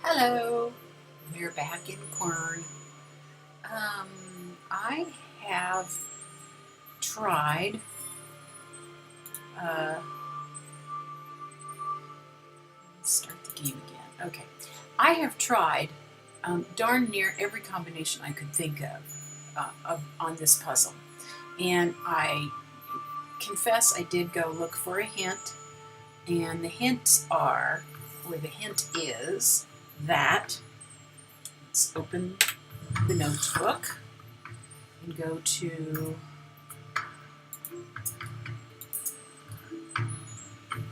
Hello, we're back in Quern. I have tried, let's start the game again. Okay, I have tried darn near every combination I could think of on this puzzle. And I confess I did go look for a hint, and the hints are, or the hint is, that, let's open the notebook and go to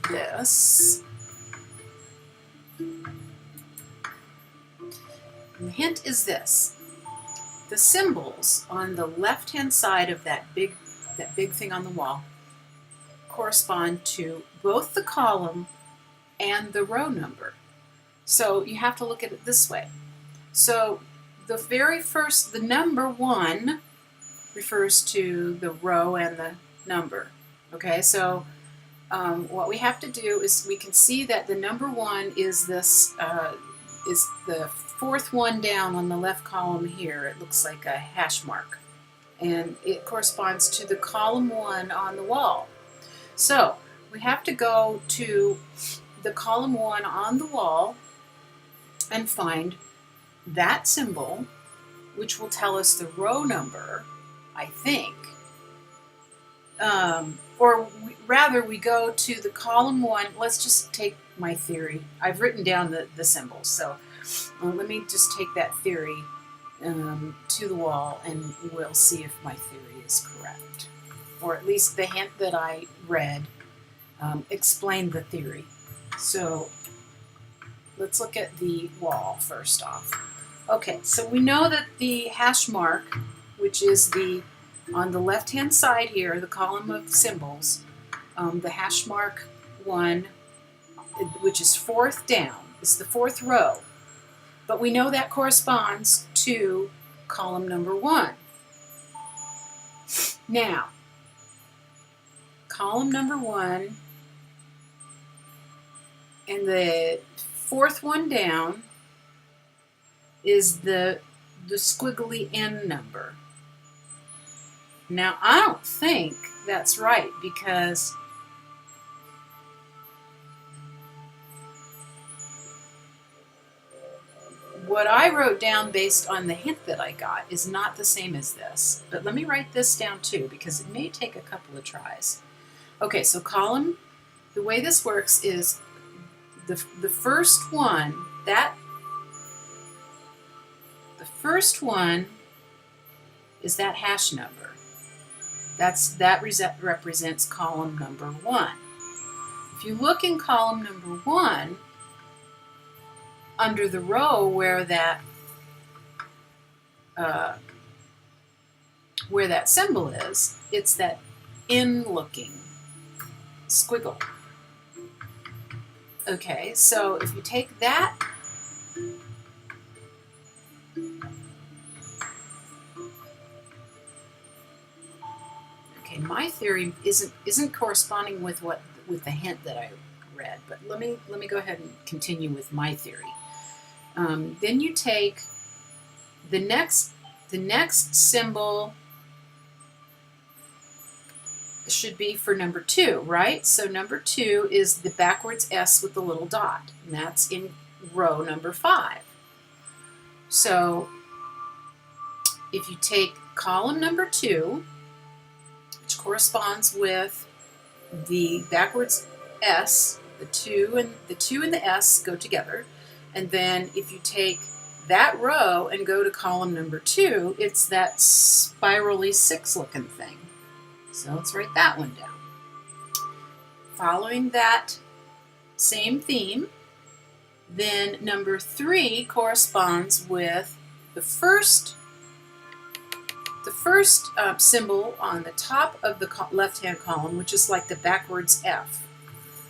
this. And the hint is this. The symbols on the left-hand side of that big thing on the wall correspond to both the column and the row number. So you have to look at it this way. So the very first, the number 1 refers to the row and the number. Okay, so what we have to do is we can see that the number 1 is this, is the fourth one down on the left column here. It looks like a hash mark, and it corresponds to the column 1 on the wall. So we have to go to the column 1 on the wall and find that symbol, which will tell us the row number, I think. Rather, we go to the column 1. Let's just take my theory. I've written down the symbols, so let me just take that theory to the wall, and we'll see if my theory is correct. Or at least the hint that I read explained the theory. So let's look at the wall first off. Okay, so we know that the hash mark, which is on the left-hand side here, the column of symbols, the hash mark 1, which is fourth down, is the fourth row. But we know that corresponds to column number 1. Now, column number 1 and the fourth one down is the squiggly N number. Now, I don't think that's right, because what I wrote down based on the hint that I got is not the same as this. But let me write this down too, because it may take a couple of tries. Okay, so column, the way this works is the first one, the first one is that hash number. That represents column number 1. If you look in column number 1, under the row where that symbol is, it's that in-looking squiggle. Okay, so if you take that, okay, my theory isn't corresponding with the hint that I read, but let me go ahead and continue with my theory. Then you take the next symbol should be for number 2, right? So number 2 is the backwards S with the little dot, and that's in row number 5. So if you take column number 2, which corresponds with the backwards S, the 2 and the S go together, and then if you take that row and go to column number 2, it's that spirally 6 looking thing. So let's write that one down. Following that same theme, then number 3 corresponds with the first symbol on the top of the left-hand column, which is like the backwards F.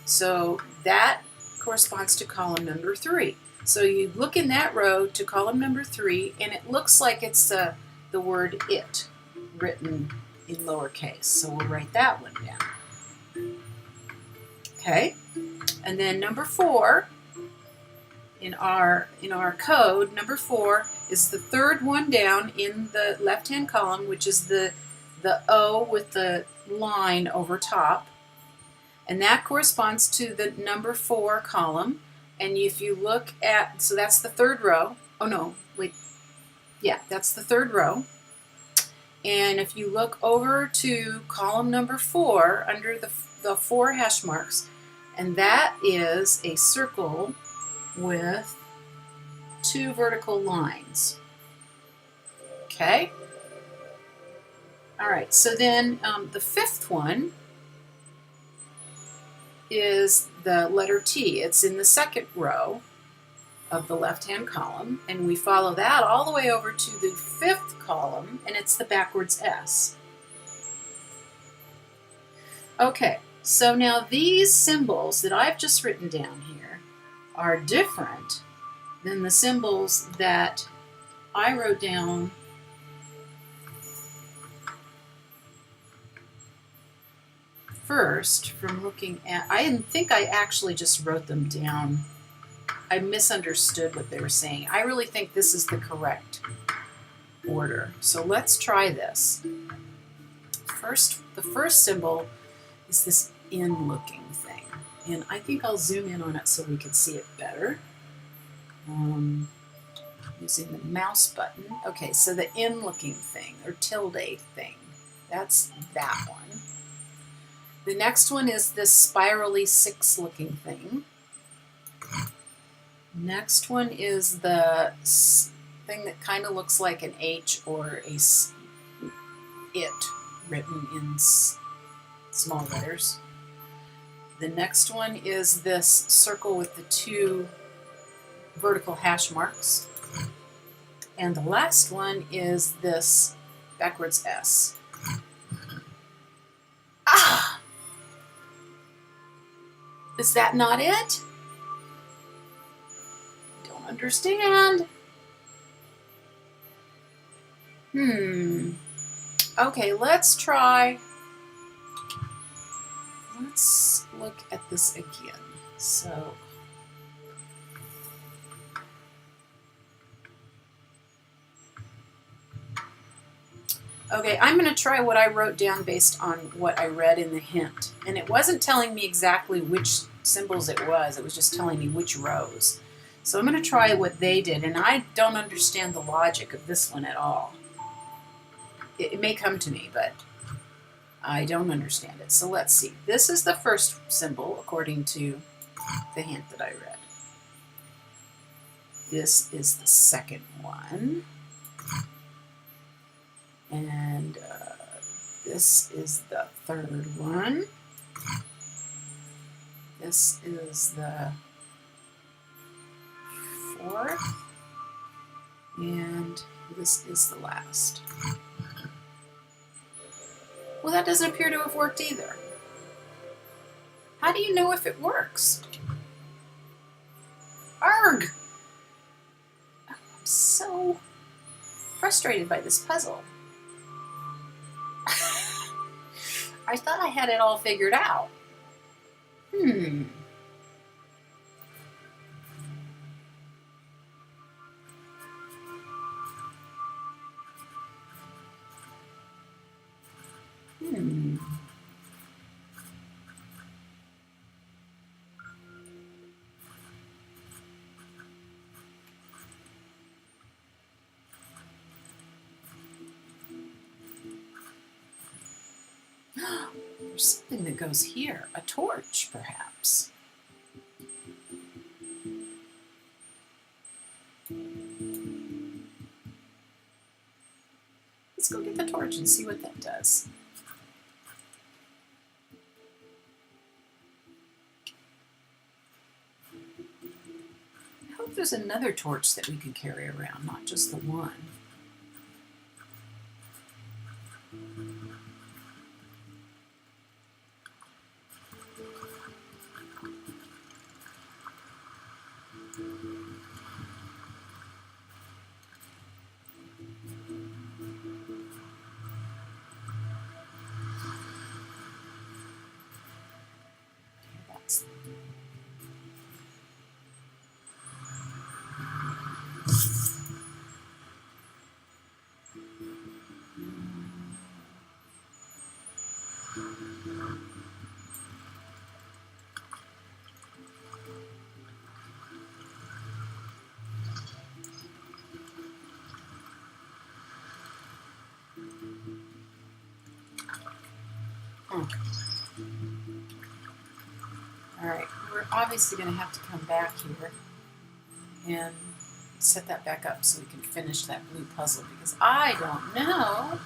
So that corresponds to column number 3. So you look in that row to column number 3, and it looks like it's the word it written in lowercase. So we'll write that one down. Okay, and then number 4 in our code, number 4 is the third one down in the left-hand column, which is the O with the line over top. And that corresponds to the number 4 column. And if you look at, so that's the third row. Oh no, wait. Yeah, that's the third row. And if you look over to column number 4 under the 4 hash marks, and that is a circle with 2 vertical lines. Okay? All right, so then the 5th one is the letter T. It's in the 2nd row of the left-hand column, and we follow that all the way over to the 5th column, and it's the backwards S. Okay, so now these symbols that I've just written down here are different than the symbols that I wrote down first from looking at, I didn't think I actually just wrote them down. I misunderstood what they were saying. I really think this is the correct order. So let's try this. The first symbol is this in-looking thing. And I think I'll zoom in on it so we can see it better. Using the mouse button. Okay, so the in-looking thing, or tilde thing, that's that one. The next one is this spirally 6-looking thing. Next one is the thing that kind of looks like an H or a it written in small letters. The next one is this circle with the 2 vertical hash marks. And the last one is this backwards S. Ah! Is that not it? Don't understand. Okay, let's try. Let's look at this again. So, okay, I'm going to try what I wrote down based on what I read in the hint. And it wasn't telling me exactly which symbols it was just telling me which rows. So I'm going to try what they did, and I don't understand the logic of this one at all. It may come to me, but I don't understand it. So let's see. This is the first symbol, according to the hint that I read. This is the second one. And this is the third one. This is the fourth. And this is the last. Well, that doesn't appear to have worked either. How do you know if it works? Arg! I'm so frustrated by this puzzle. I thought I had it all figured out. There's something that goes here. A torch, perhaps. Let's go get the torch and see what that does. I hope there's another torch that we can carry around, not just the one. All right, we're obviously going to have to come back here and set that back up so we can finish that blue puzzle, because I don't know.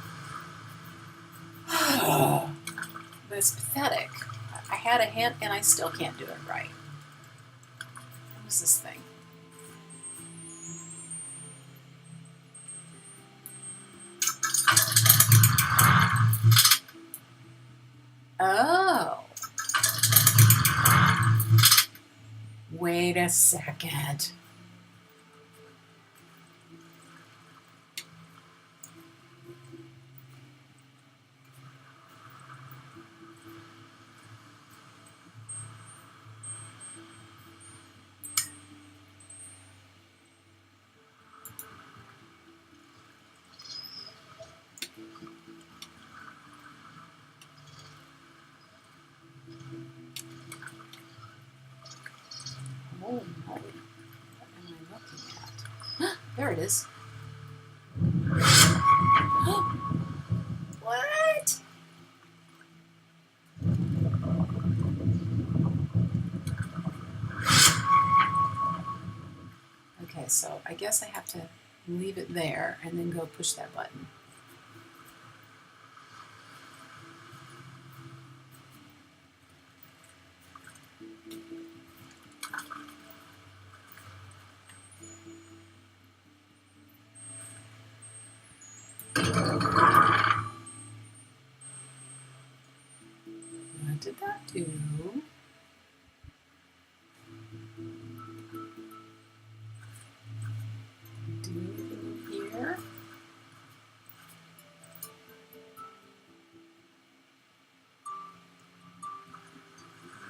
But it's pathetic. I had a hint and I still can't do it right. What is this thing? Oh. Wait a second. Holy moly. What am I looking at? There it is. What? Okay, so I guess I have to leave it there and then go push that button. What did that do? Do anything in here?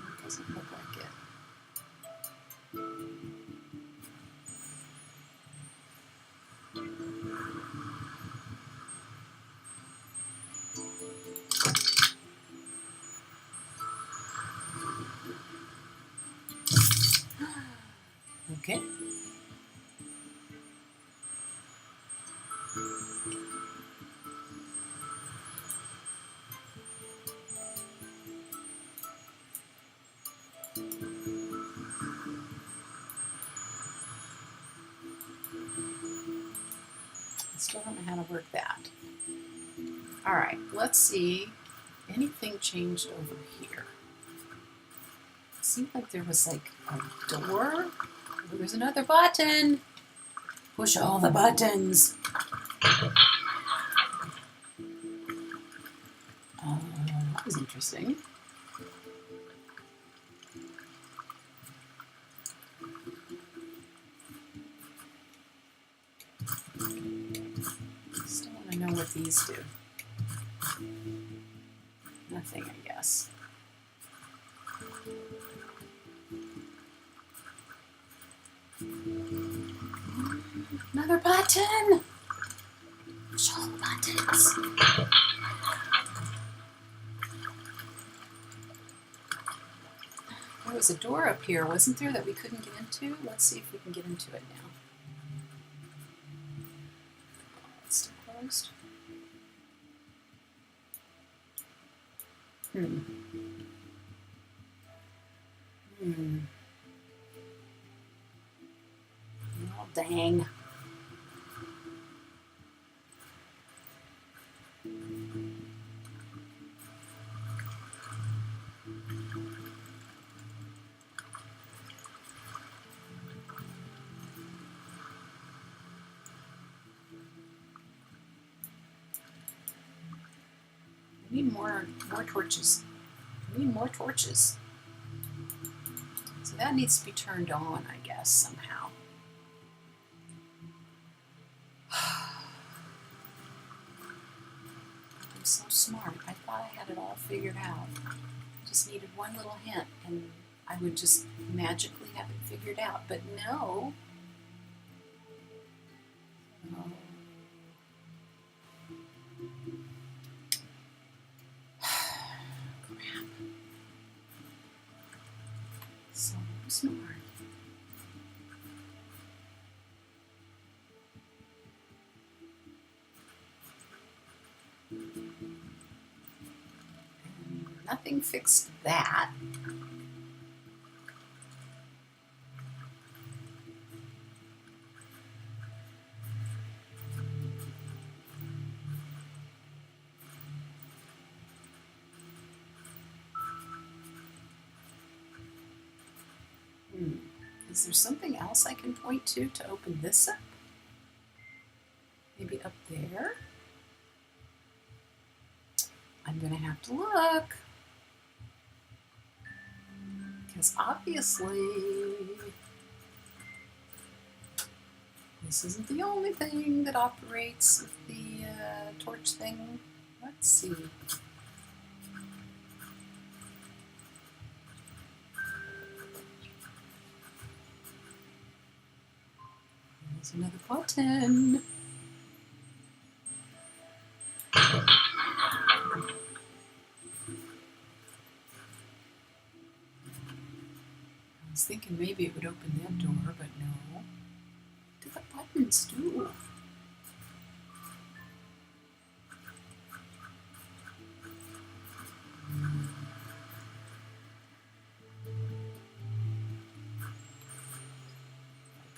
It doesn't look like it. Okay. Still don't know how to work that. All right, let's see. Anything changed over here? It seemed like there was like a door. There was another button. Push all the buttons. That was interesting. Still want to know what these do. Nothing, I guess. Another button! Push all the buttons. There was a door up here, wasn't there, that we couldn't get into? Let's see if we can get into it now. Oh, it's still closed. Oh, dang. We need more torches. We need more torches. So that needs to be turned on, I guess, somehow. I'm so smart. I thought I had it all figured out. I just needed one little hint, and I would just magically have it figured out. But no. snore. And nothing fixed that. Is there something else I can point to open this up? Maybe up there? I'm going to have to look. Because obviously, this isn't the only thing that operates with the torch thing. Let's see. There's another button. I was thinking maybe it would open that door, but no. What do the buttons do?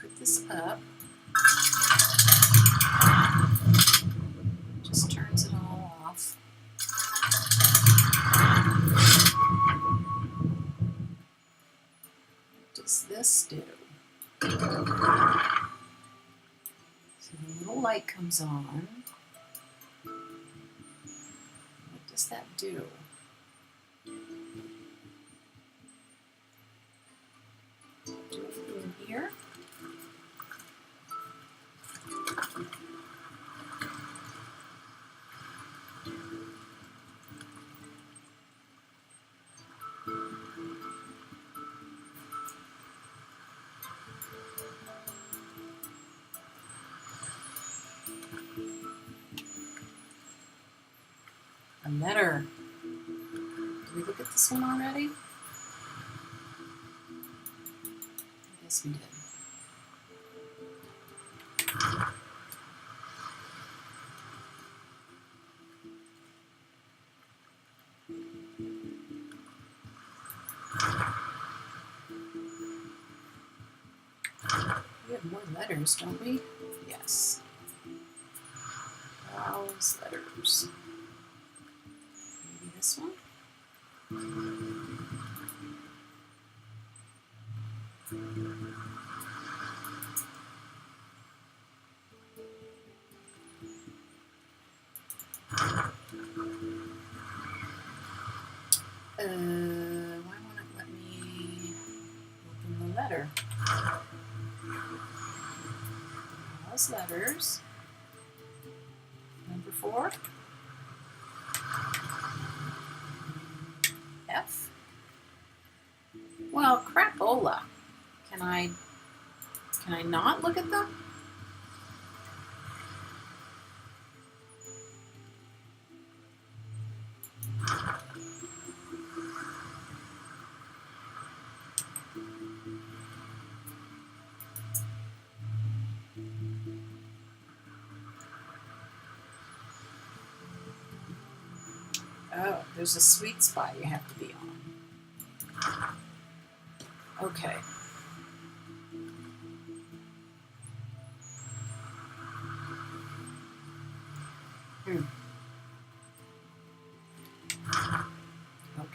Put this up. Just turns it all off. What does this do? So the little light comes on. What does that do? Do anything in here? A letter. Did we look at this one already? I guess we did. We have more letters, don't we? Yes. Browse letters. Maybe this one? Why won't it let me open the letter? Browse letters. Number 4. F. Well, crapola. Can I not look at them? Oh, there's a sweet spot you have to be on. Okay.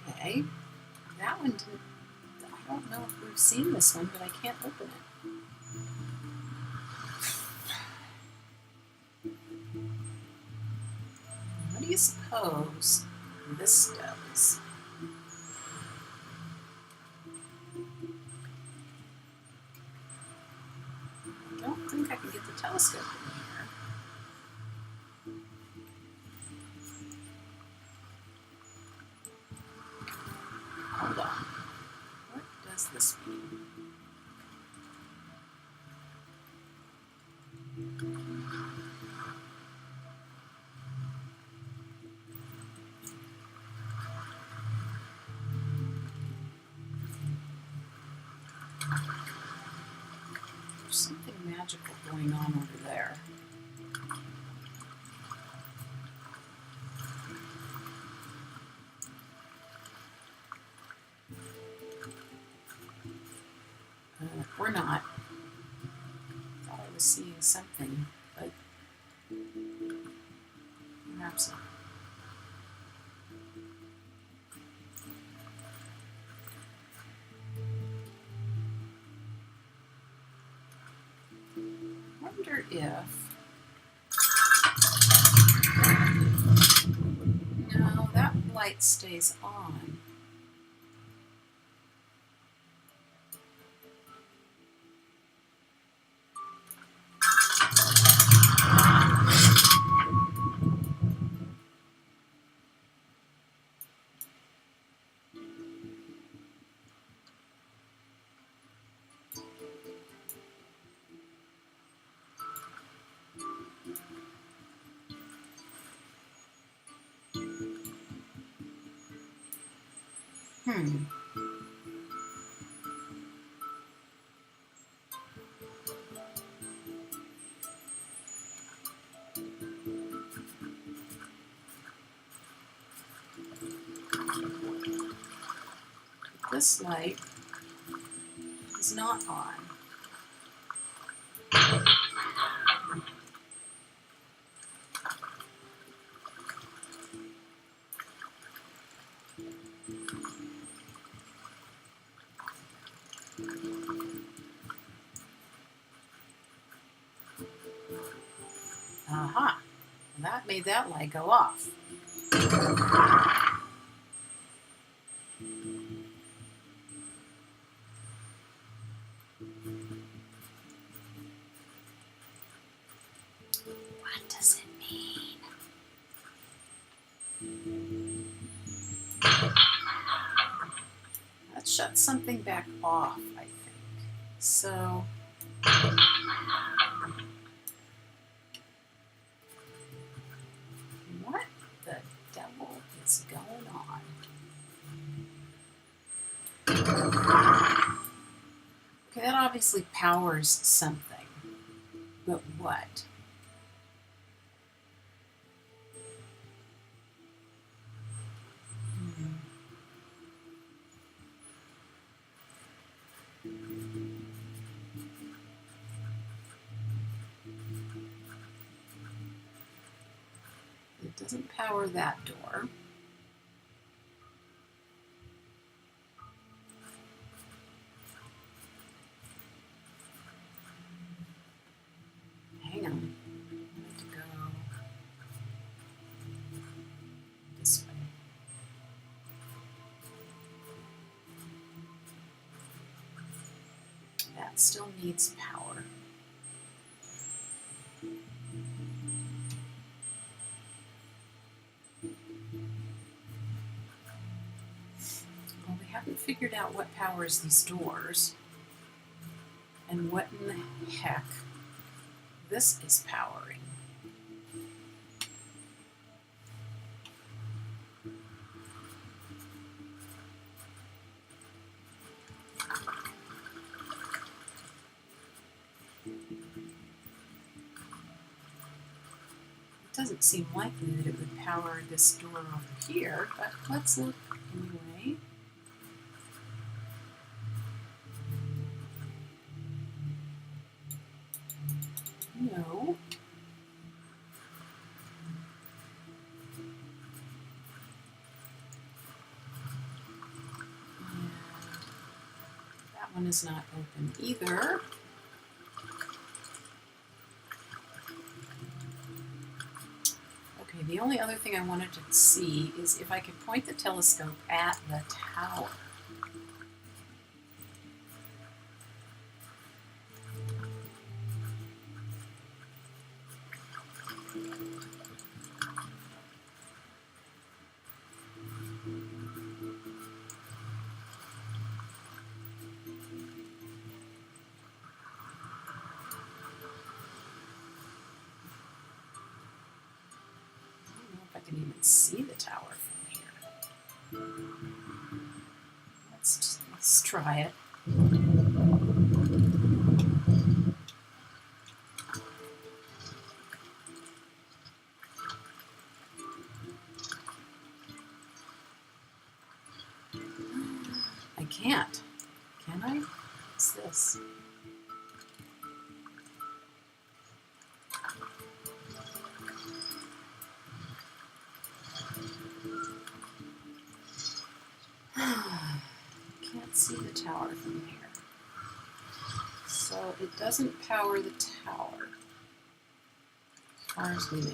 Okay. That one didn't. I don't know if we've seen this one, but I can't open it. What do you suppose this does? I don't think I can get the telescope in here. Hold on. What does this mean? There's something magical going on over there. Or not. Thought I was seeing something, but perhaps not. I wonder if... No, that light stays on. This light is not on. Aha! That made that light go off. What does it mean? That shuts something back off, I think. So... what the devil is going on? Okay, that obviously powers something. But what? It doesn't power that door. Hang on. I have to go this way. That still needs power. Well, we haven't figured out what powers these doors and what in the heck this is powering. It doesn't seem likely that it would power this door over here, but let's look anyway. No. And that one is not open either. Okay, the only other thing I wanted to see is if I could point the telescope at the tower. I can even see the tower from here. Let's try it. can't. Can I? What's this? Can't see the tower from here. So it doesn't power the tower, as far as we know.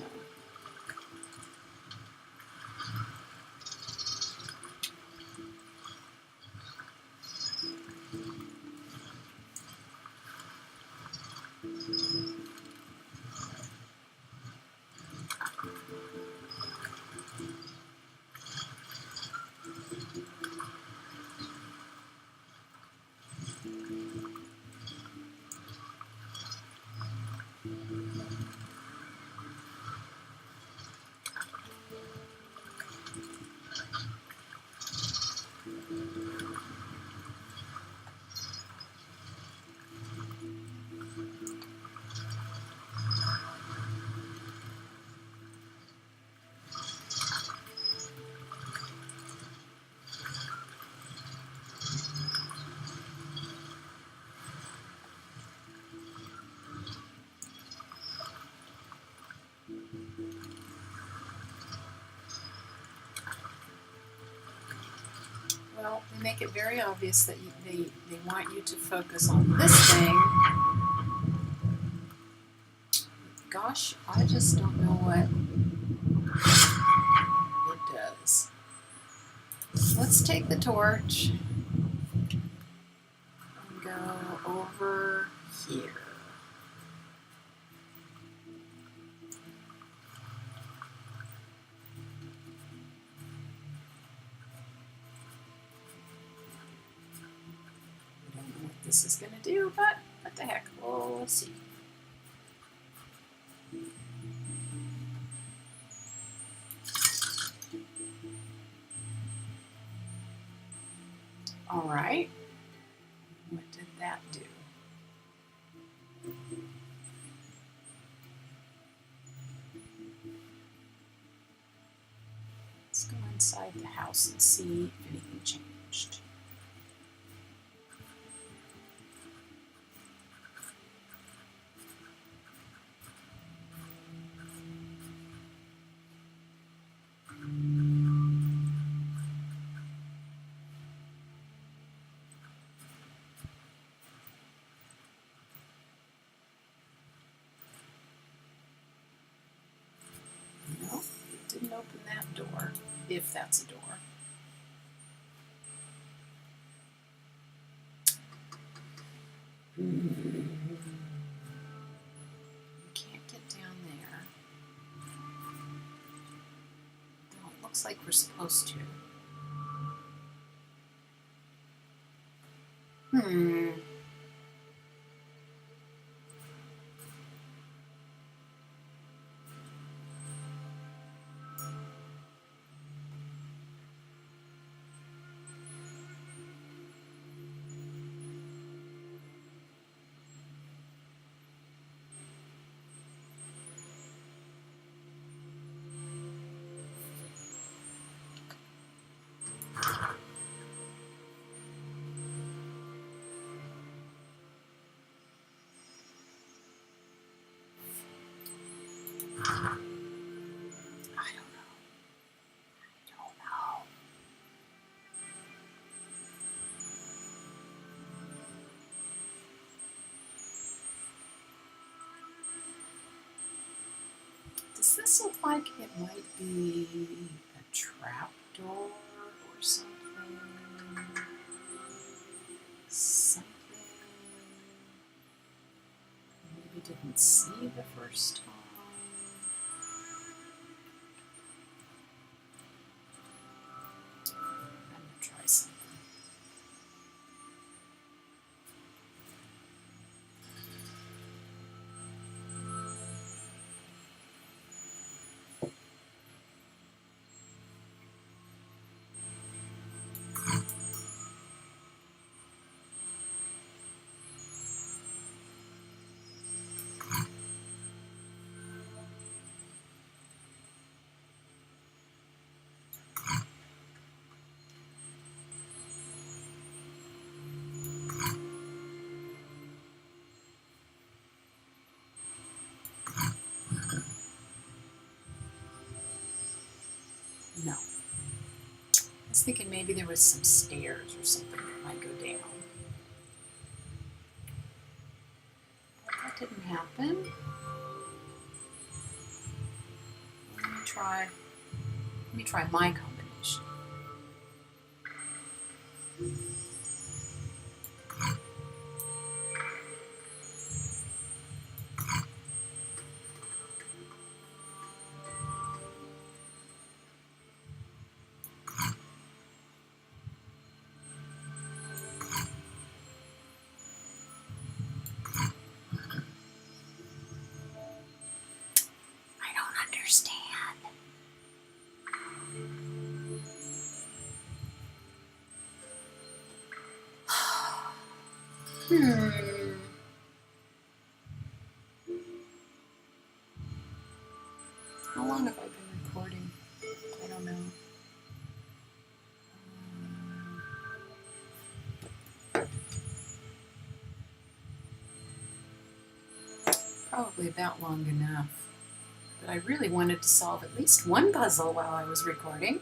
Well, they make it very obvious that they want you to focus on this thing. Gosh, I just don't know what it does. Let's take the torch and go over here. I don't know what this is going to do, but what the heck, we'll see. All right, what did that do? Let's go inside the house and see if anything changed. No, it didn't open that door, if that's a door. You can't get down there. Though it looks like we're supposed to. Does this look like it might be a trap door or something? Something maybe didn't see the first time. I'm gonna try something. was thinking maybe there was some stairs or something that might go down. But that didn't happen. Let me try my combination. I don't understand. How long have I been recording? I don't know. Probably about long enough. But I really wanted to solve at least one puzzle while I was recording.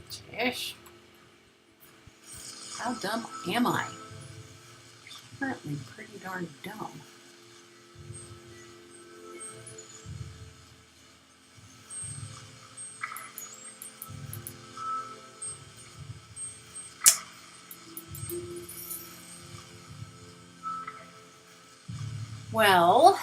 Jeez. How dumb am I? Apparently pretty darn dumb. Well,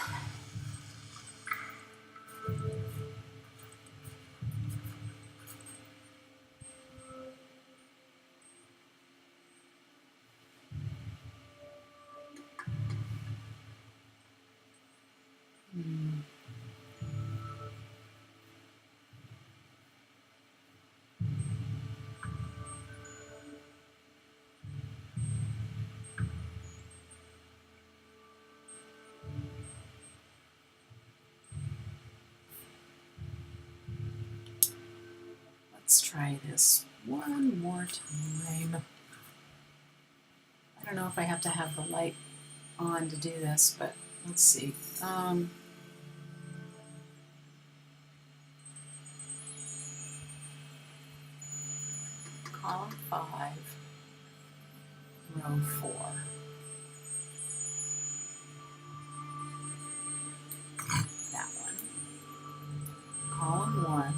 let's try this one more time. I don't know if I have to have the light on to do this, but let's see. Column 5, row 4. That one. Column 1, row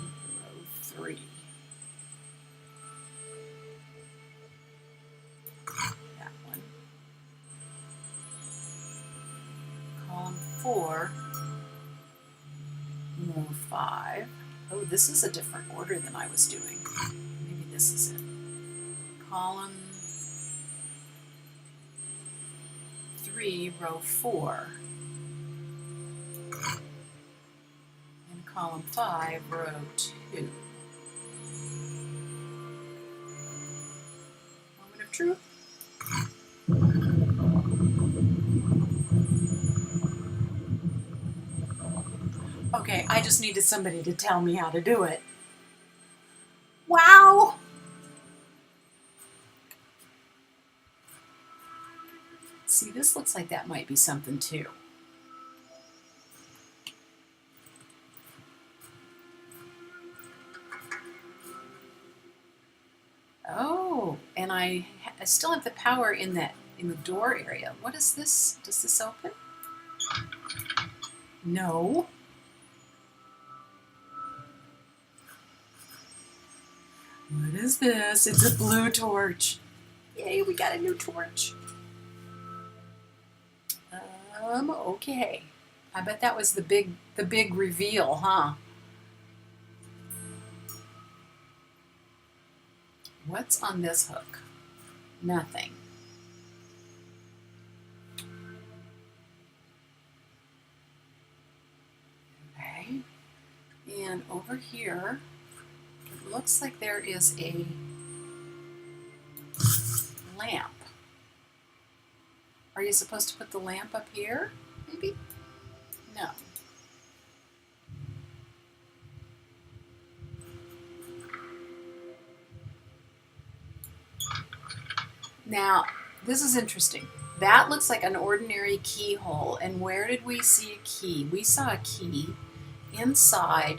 3. That one. Column 4, row 5. Oh, this is a different order than I was doing. Maybe this is it. Column 3, row 4. And column 5, row 2. Moment of truth. Okay, I just needed somebody to tell me how to do it. Wow! See, this looks like that might be something too. Oh, and I still have the power in the door area. What is this? Does this open? No. What is this? It's a blue torch. Yay, we got a new torch. Okay. I bet that was the big reveal, huh? What's on this hook? Nothing. Okay. And over here, it looks like there is a lamp. Are you supposed to put the lamp up here, maybe? No. Now, this is interesting. That looks like an ordinary keyhole. And where did we see a key? We saw a key inside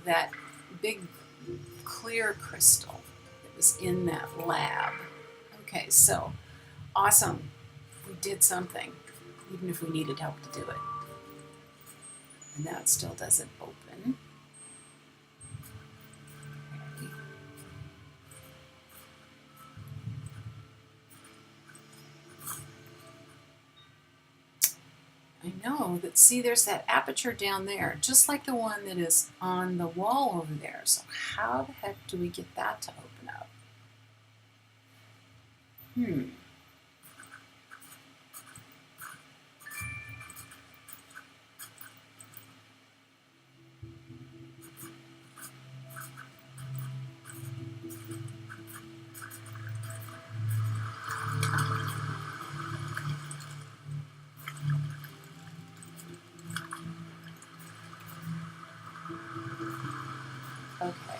that big clear crystal. was in that lab. Okay, so awesome. We did something, even if we needed help to do it. And now it still doesn't open. Okay. I know that, see, there's that aperture down there, just like the one that is on the wall over there. So how the heck do we get that to open up? Okay.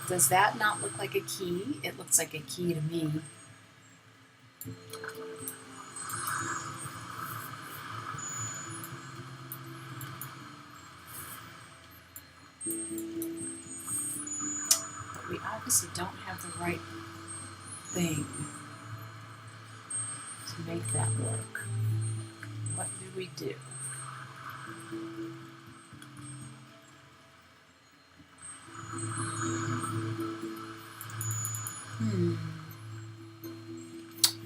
Does that not look like a key? It looks like a key to me. But we obviously don't have the right thing to make that work. What do we do?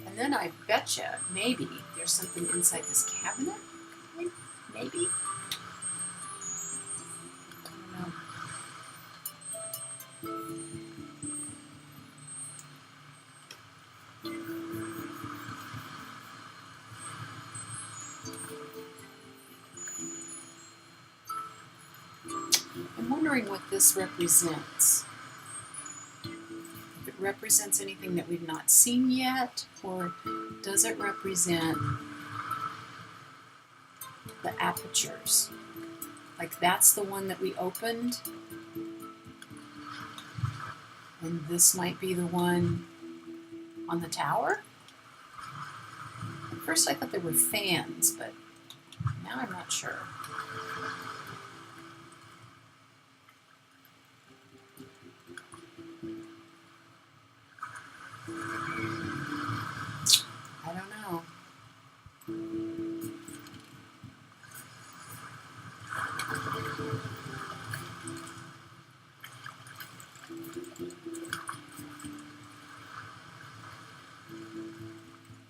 And then I betcha maybe there's something inside this cabinet. Maybe. I don't know. I'm wondering what this represents. If it represents anything that we've not seen yet, or does it represent the apertures? Like that's the one that we opened, and this might be the one on the tower? At first I thought they were fans, but now I'm not sure. I don't know.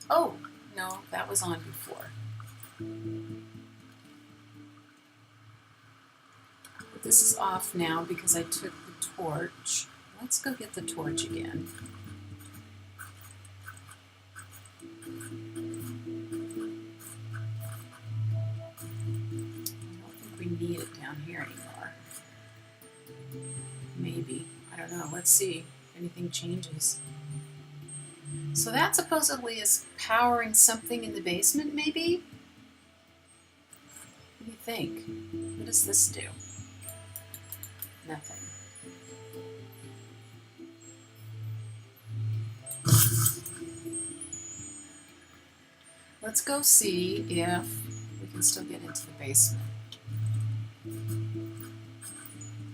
Oh, no, that was on before. But this is off now because I took the torch. Let's go get the torch again. We need it down here anymore. Maybe. I don't know. Let's see if anything changes. So that supposedly is powering something in the basement, maybe? What do you think? What does this do? Nothing. Let's go see if we can still get into the basement.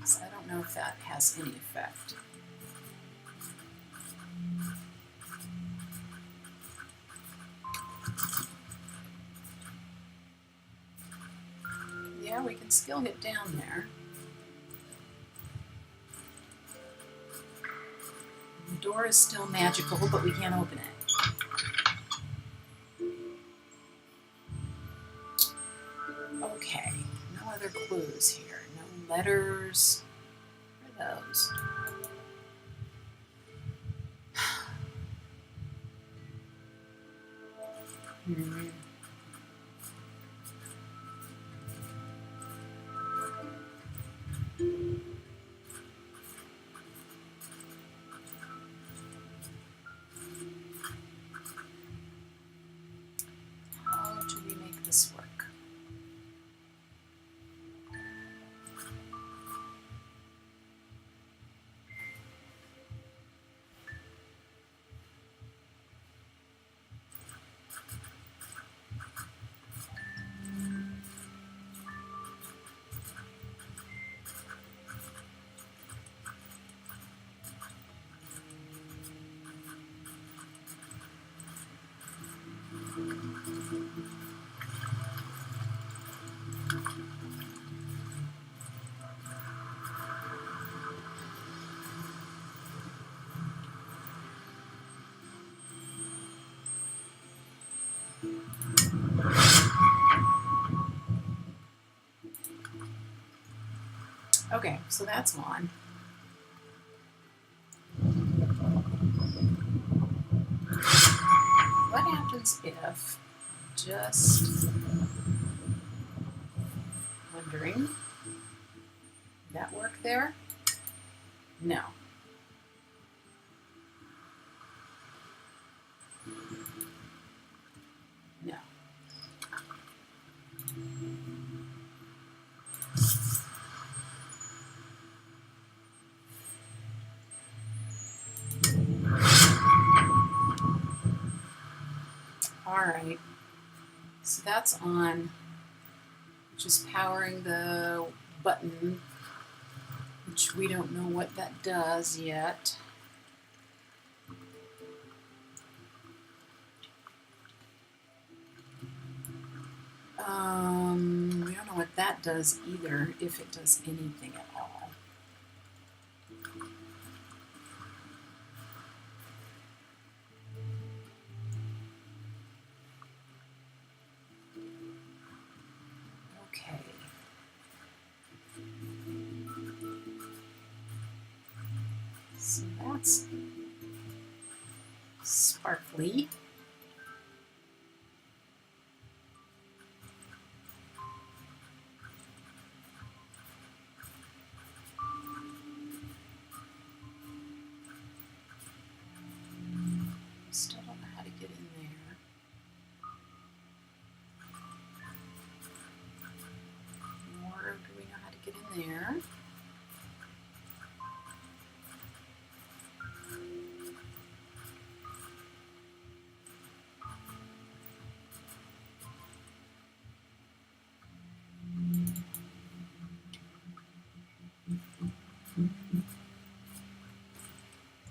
So I don't know if that has any effect. Yeah, we can still get down there. The door is still magical, but we can't open it. Okay, no other clues here. No letters. What are those? How do we make this work? Okay, so that's on. What happens if, just wondering, did that work there? No. No. All right. So that's on, which is powering the button, which we don't know what that does yet. We don't know what that does either, if it does anything at all. Okay. So that's sparkly. Still don't know how to get in there. Nor do we know how to get in there.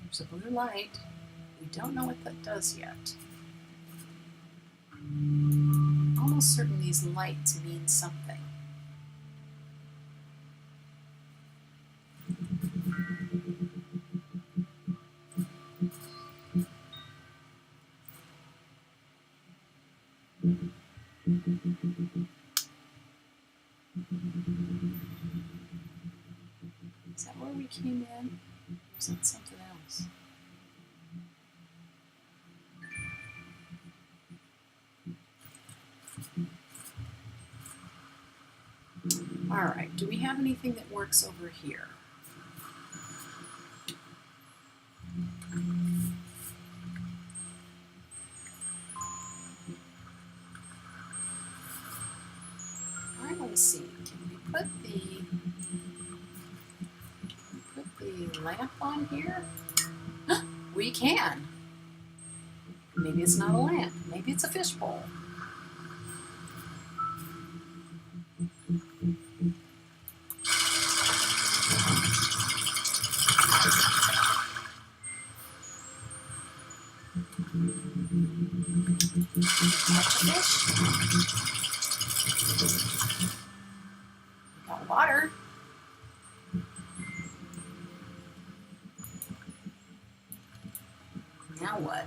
There's a blue light. We don't know what that does yet. Almost certain these lights mean something. Is that where we came in? Or is that something else? All right, do we have anything that works over here? All right, let's see. Can we put the lamp on here? We can. Maybe it's not a lamp. Maybe it's a fishbowl. Catch a fish. We got water. Now what?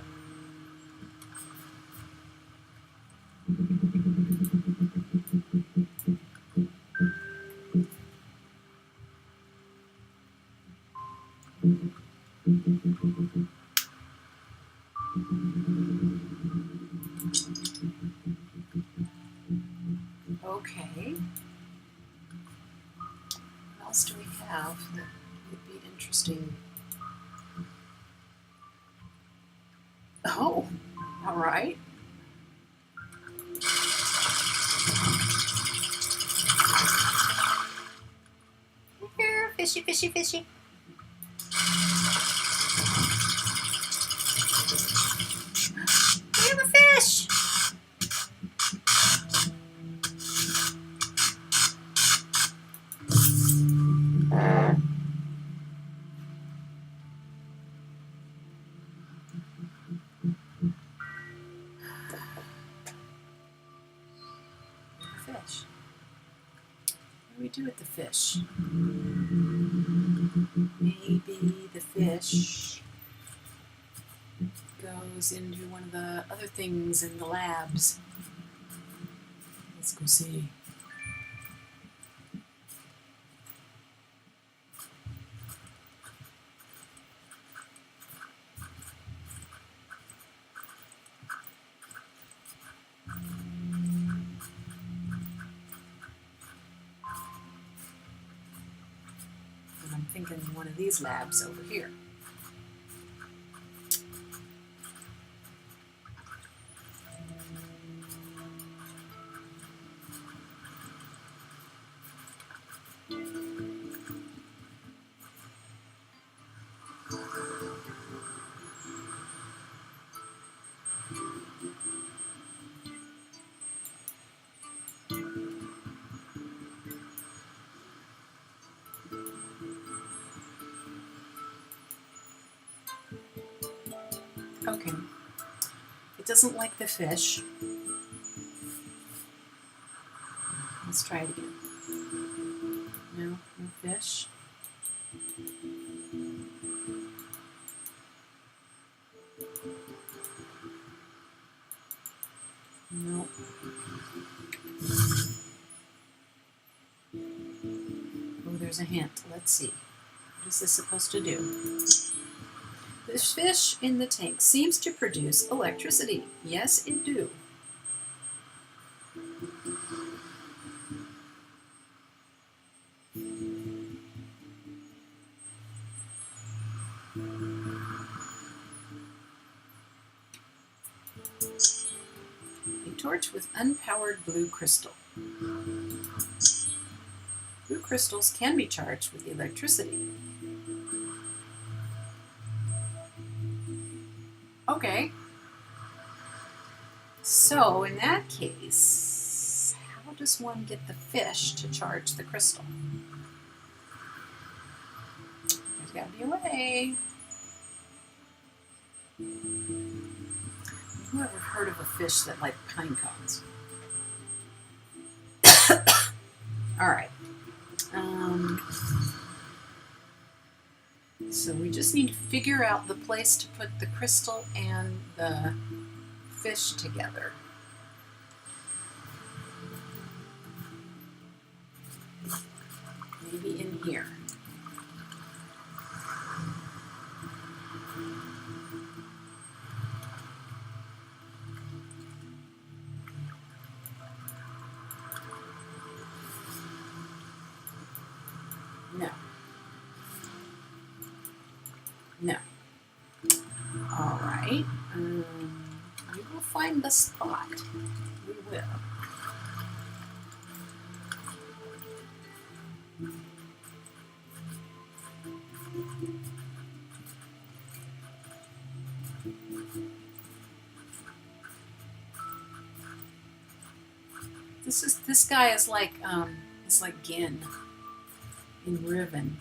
Okay. What else do we have that would be interesting? Oh, all right. Here, fishy, fishy, fishy. We have a fish. Fish. What do we do with the fish? Maybe the fish goes into one of the other things in the labs. Let's go see. than one of these labs over here. Okay, it doesn't like the fish. Let's try it again. No, no fish. No. Oh, there's a hint. Let's see. What is this supposed to do? The fish in the tank seems to produce electricity. Yes, it do. A torch with unpowered blue crystal. Blue crystals can be charged with electricity. Okay. So, in that case, how does one get the fish to charge the crystal? There's got to be a way. Who ever heard of a fish that liked pine cones? All right. So we just need to figure out the place to put the crystal and the fish together. Maybe in here. No. No. All right. We will find the spot. We will. This guy is like Gin in Riven.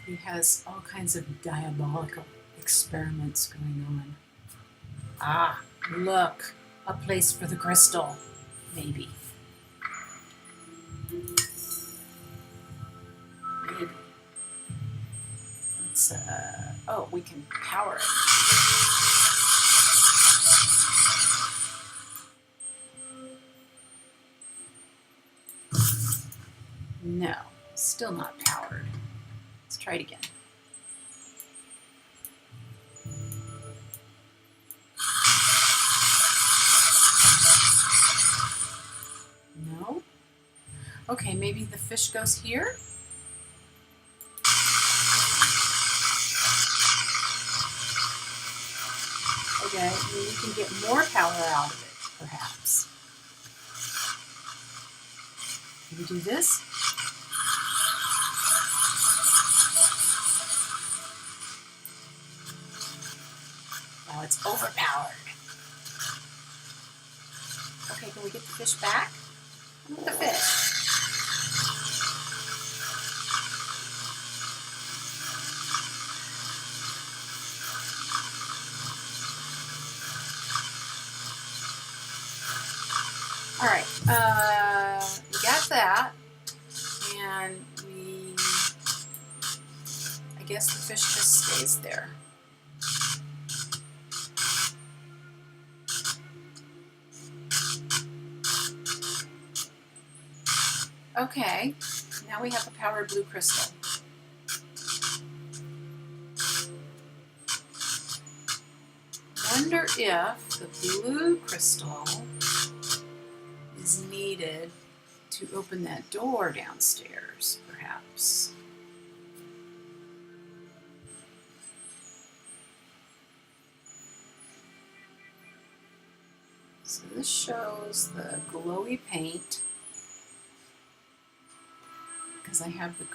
He has all kinds of diabolical experiments going on. Ah, look, a place for the crystal, maybe. Maybe. Let's, oh, we can power it. No, still not powered. Let's try it again. No? Okay, maybe the fish goes here? Okay, maybe we can get more power out of it, perhaps. Can we do this? Now it's overpowered. Okay, can we get the fish back? I want the fish. All right, we got that, and I guess the fish just stays there. Okay, now we have a powered blue crystal. Wonder if the blue crystal is needed to open that door downstairs, perhaps. this shows the glowy paint. Because I have the,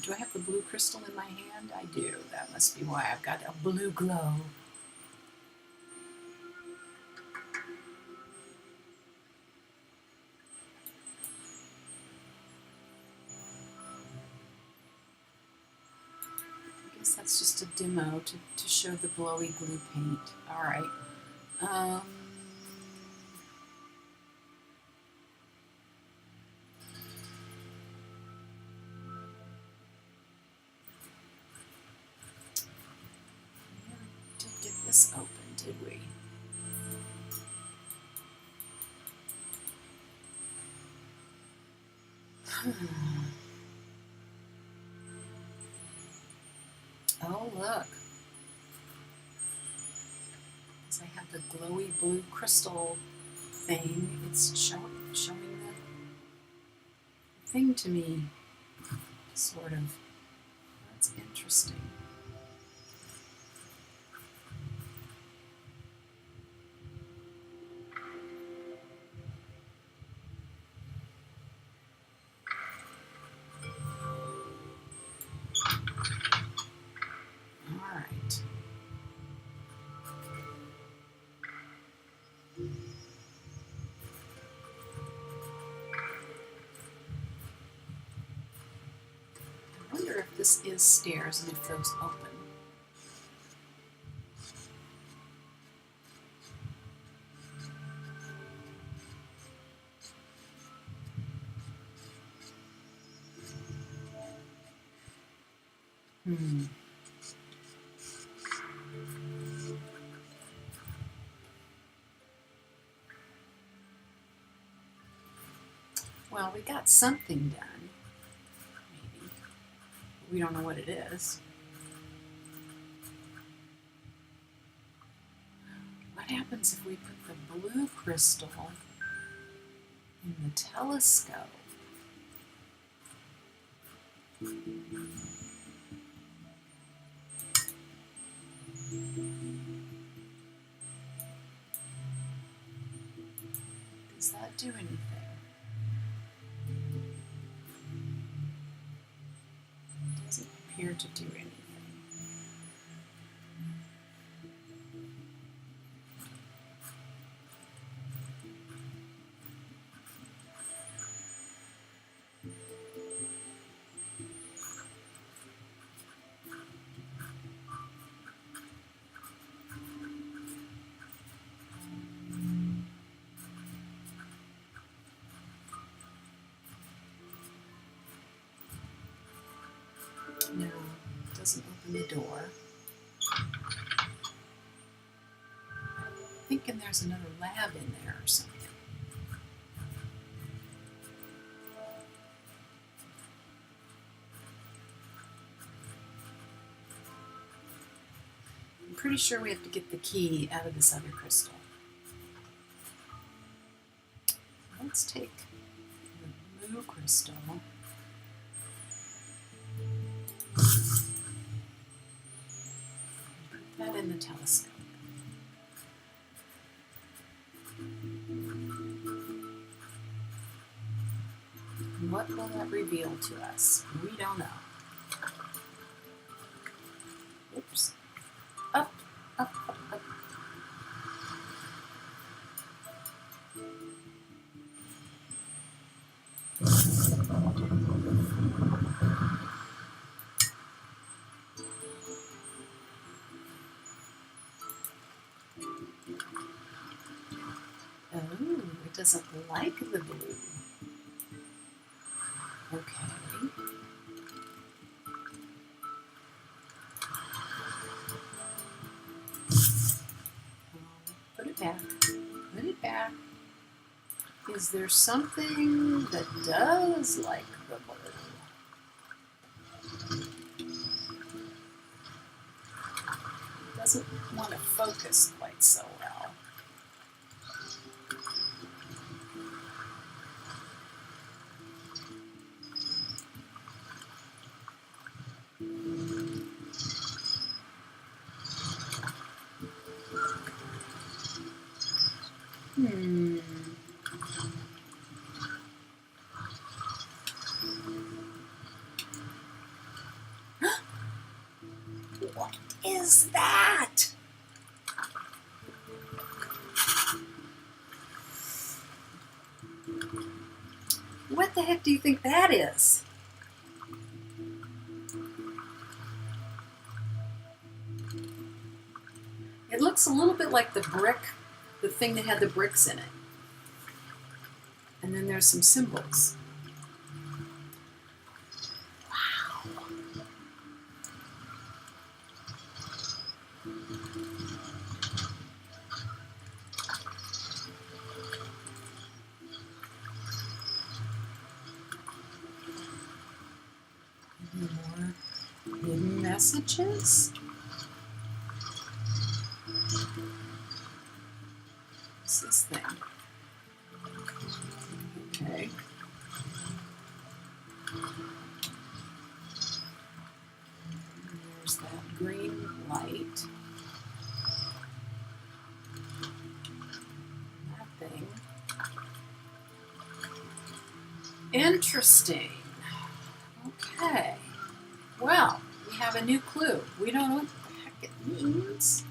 do I have the blue crystal in my hand? I do. That must be why I've got a blue glow. I guess that's just a demo to show the glowy glue paint. All right. Did get this open, did we? Oh, look. As I have the glowy blue crystal thing, it's showing the thing to me, sort of. That's interesting. All right. I wonder if this is stairs and if those open. Well, we got something done, maybe. We don't know what it is. What happens if we put the blue crystal in the telescope? Does that do anything? Doesn't appear to do anything. No, it doesn't open the door. I'm thinking there's another lab in there or something. I'm pretty sure we have to get the key out of this other crystal. Let's take the blue crystal. Put that in the telescope. And what will that reveal to us? We don't know. Oops. Up, up, up, up. Oh, it doesn't like the blue. Okay. Put it back. Put it back. Is there something that does like the blue? It doesn't want to focus quite so well. is that? What the heck do you think that is? It looks a little bit like the brick, the thing that had the bricks in it. And then there's some symbols. Wow. Any more hidden messages? What's this thing? Okay. And there's that green light. That thing. Interesting. Okay. Well, we have a new clue. We don't know what the heck it means.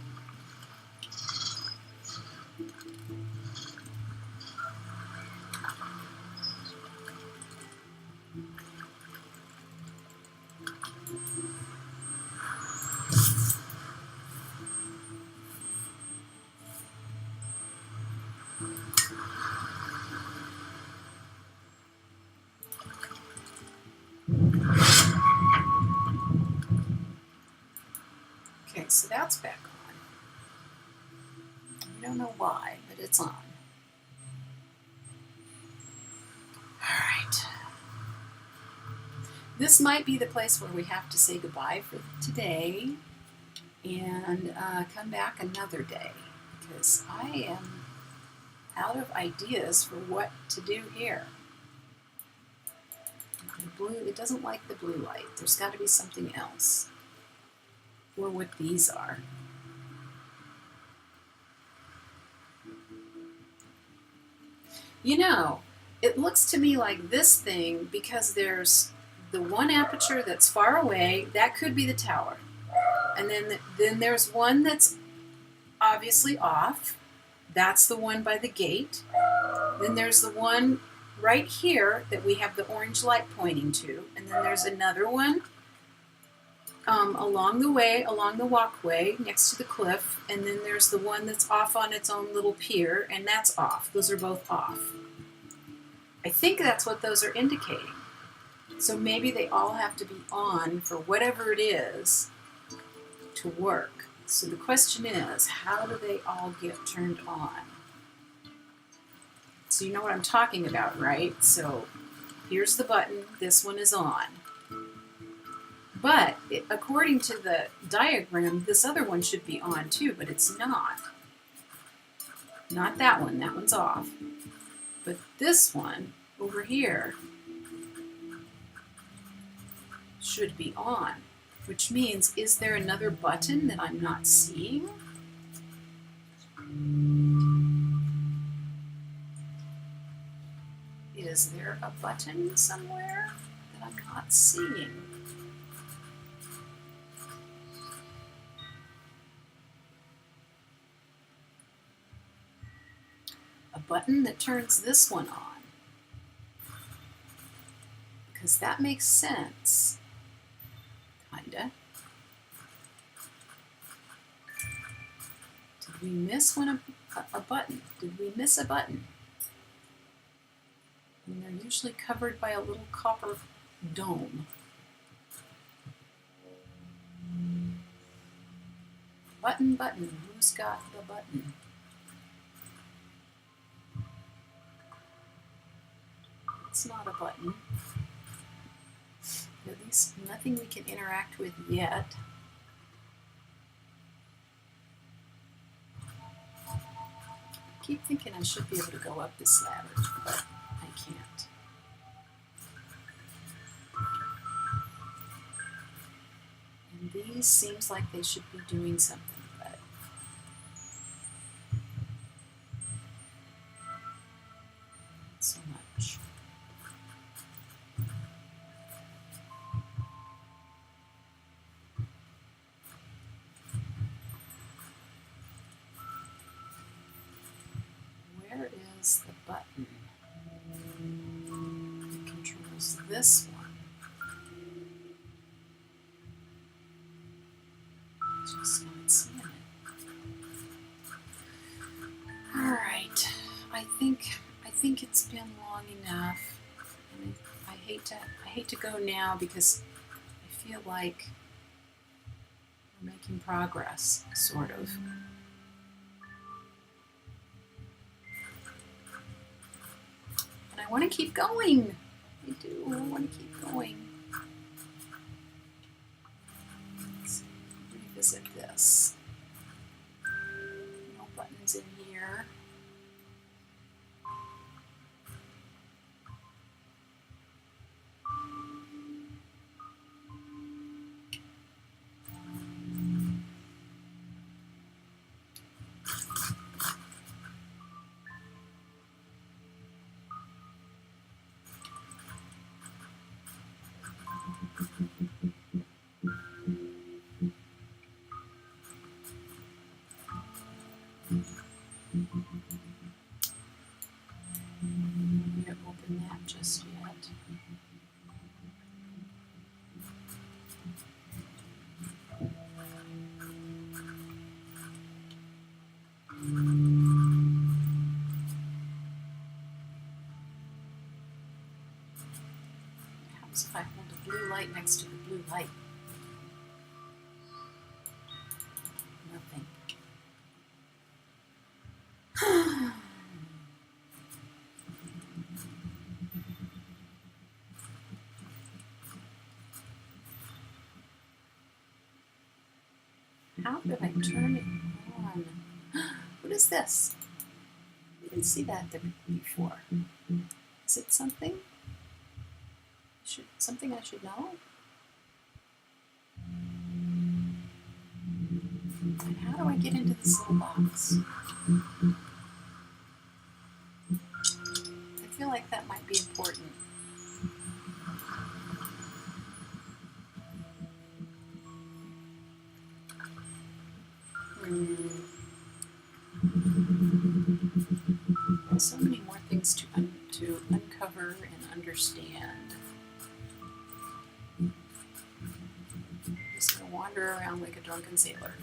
Okay, so that's back on. We don't know why, but it's on. All right. This might be the place where we have to say goodbye for today and come back another day, because I am out of ideas for what to do here. The blue, it doesn't like the blue light. There's got to be something else. Or what these are. You know, it looks to me like this thing, because there's the one aperture that's far away, that could be the tower. And then there's one that's obviously off. That's the one by the gate. Then there's the one right here that we have the orange light pointing to. And then there's another one along the way, along the walkway next to the cliff, and then there's the one that's off on its own little pier, and that's off. Those are both off. I think that's what those are indicating. So maybe they all have to be on for whatever it is to work. So the question is, how do they all get turned on? So you know what I'm talking about, right? So here's the button. This one is on. But according to the diagram, this other one should be on too, but it's not. Not that one. That one's off. But this one over here should be on, which means, is there another button that I'm not seeing? Is there a button somewhere that I'm not seeing? A button that turns this one on, because that makes sense, kinda. Did we miss a button? Did we miss a button? And they're usually covered by a little copper dome. Button, button, who's got the button? It's not a button. At least nothing we can interact with yet. I keep thinking I should be able to go up this ladder, but I can't. And these seems like they should be doing something, but not so much. where is the button that controls this one? Just not seeing it. All right, I think it's been long enough, and I hate to go now because I feel like we're making progress, sort of. And I want to keep going. I do. I want to keep going. Let's revisit this. No buttons in here. I'm going to open that just yet. What happens if I hold a blue light next to the blue light? Nothing. How did I turn it on? What is this? I didn't see that there before. Is it something? Something I should know? And how do I get into this little box? I feel like that might be important. So many more things to uncover and understand. I'm just going to wander around like a drunken sailor.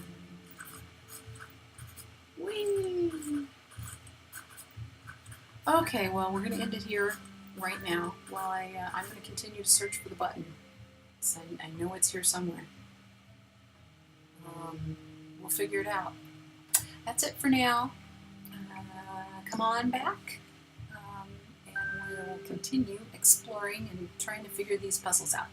Whee! Okay, well, we're going to end it here right now while I'm going to continue to search for the button. So I know it's here somewhere. We'll figure it out. That's it for now. Come on back, and we'll continue exploring and trying to figure these puzzles out.